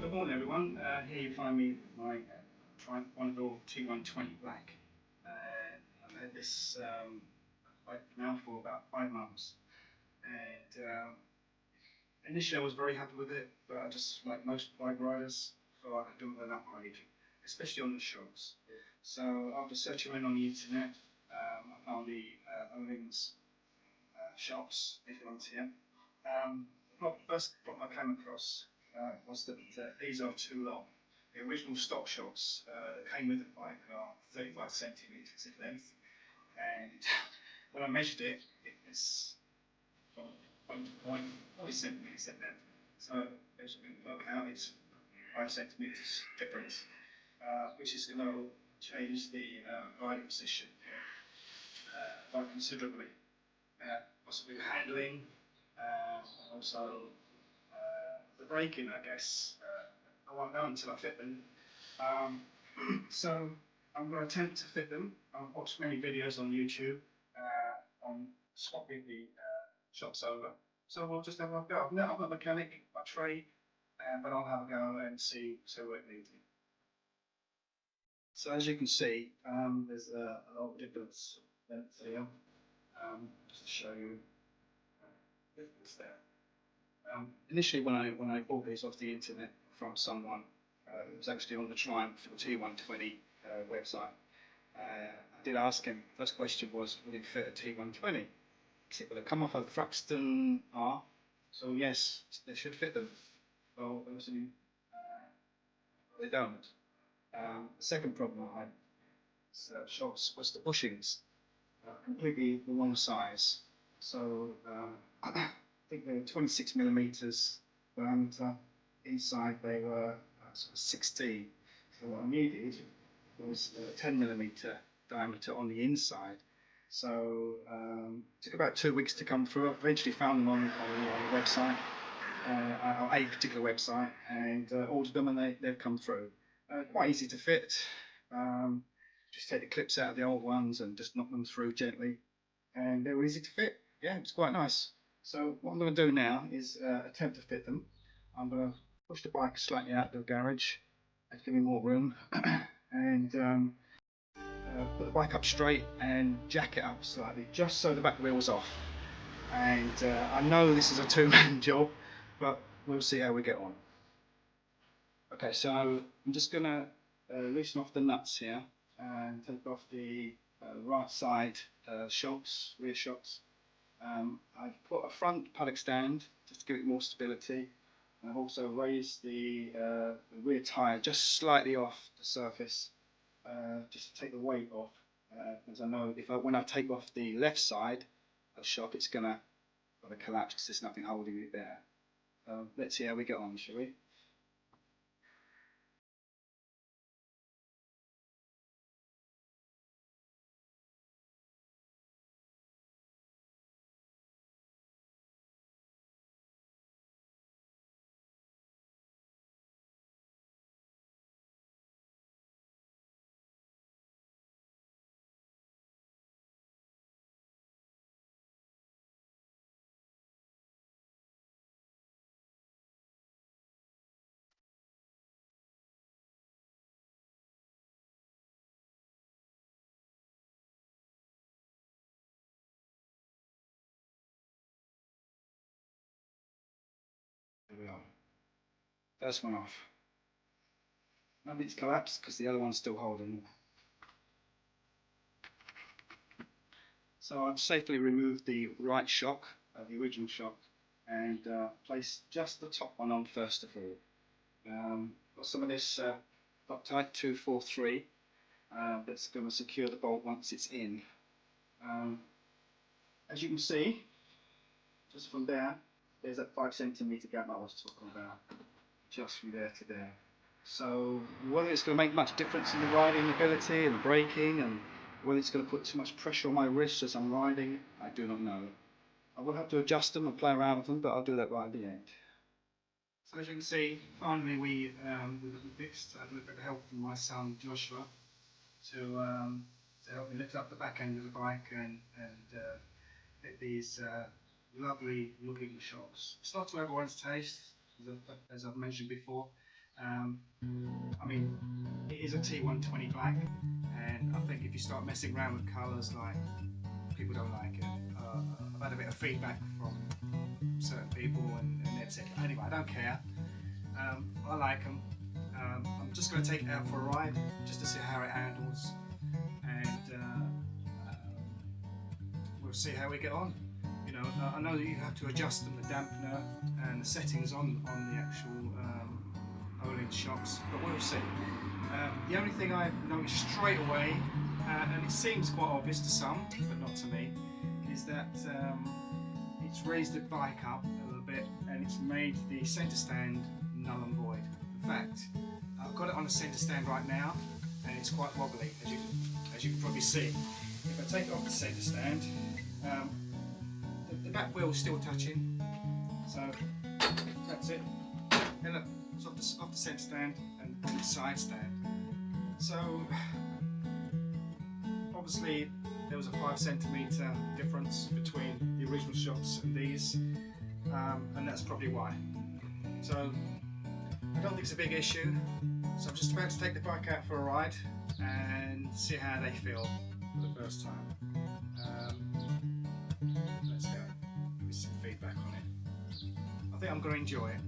Good morning everyone, here you find me my Bonneville T120 Black. I've had this bike now for about 5 months, and initially I was very happy with it, but I just, like most bike riders, thought I could do with an upgrade, especially on the shocks. So after searching around on the internet, I found the Öhlins Shocks, these ones here. The first problem I came across was that these are too long. The original stock shocks that came with the bike are 35 centimetres in length, and when I measured it, it was 1.40 centimetres in length. So as you can work out, it's 5 centimetres difference, which is going to change the riding position quite considerably. Possibly handling, also the braking, I guess. I won't know until I fit them. So I'm going to attempt to fit them. I've watched many videos on YouTube on swapping the shocks over. So we'll just have a go. I'm not a mechanic by trade, but I'll have a go and see what it needs. So as you can see, there's a lot of difference here. Just to show you the difference there. Initially, when I bought these off the internet from someone, it was actually on the Triumph T120 website. I did ask him. First question was, would it fit a T120? He said, well, they come off a Thruxton R, so yes, they should fit them. Well, obviously, they don't. The second problem I had shocks was the bushings, completely the wrong size. So I think they were 26 millimeters diameter. Inside they were sort of 16. So what I needed was a 10 millimeter diameter on the inside. So it took about 2 weeks to come through. I eventually found them on the website, on a particular website, and ordered them, and they've come through. Quite easy to fit. Just take the clips out of the old ones and just knock them through gently, and they were easy to fit. Yeah, it's quite nice. So what I'm going to do now is attempt to fit them. I'm going to push the bike slightly out of the garage and give me more room, and put the bike up straight and jack it up slightly, just so the back wheel's off. And I know this is a two-man job, but we'll see how we get on. Okay, so I'm just going to loosen off the nuts here and take off the right side shocks, rear shocks. I've put a front paddock stand just to give it more stability. I've also raised the rear tyre just slightly off the surface, just to take the weight off, because I know when I take off the left side of the shock, it's going to collapse because there's nothing holding it there. Let's see how we get on, shall we? There we are. First one off. Maybe it's collapsed because the other one's still holding. So I've safely removed the right shock, the original shock, and placed just the top one on first of all. Got some of this Loctite 243 that's going to secure the bolt once it's in. As you can see, just from there, there's that 5 centimeter gap I was talking about, just from there to there. So whether it's going to make much difference in the riding ability and the braking, and whether it's going to put too much pressure on my wrists as I'm riding, I do not know. I will have to adjust them and play around with them, but I'll do that right at the end. So as you can see, finally we fixed. I had a little bit of help from my son Joshua to help me lift up the back end of the bike and fit these lovely looking shocks. It's not to everyone's taste, as I've mentioned before. I mean, it is a T120 black, and I think if you start messing around with colours, like, people don't like it. I've had a bit of feedback from certain people, and they've said, anyway, I don't care. I like them. I'm just going to take it out for a ride just to see how it handles, and we'll see how we get on. You know, I know that you have to adjust the dampener and the settings on the actual Öhlins shocks, but we'll see. The only thing I noticed straight away, and it seems quite obvious to some, but not to me, is that it's raised the bike up a little bit and it's made the centre stand null and void. In fact, I've got it on a centre stand right now and it's quite wobbly, as you can probably see. If I take it off the centre stand, the back wheel's still touching, so that's it. And look, it's off the centre stand and the side stand. So obviously there was a 5cm difference between the original shocks and these, and that's probably why. So I don't think it's a big issue. So I'm just about to take the bike out for a ride and see how they feel for the first time. Let's go. Give me some feedback on it. I think I'm going to enjoy it.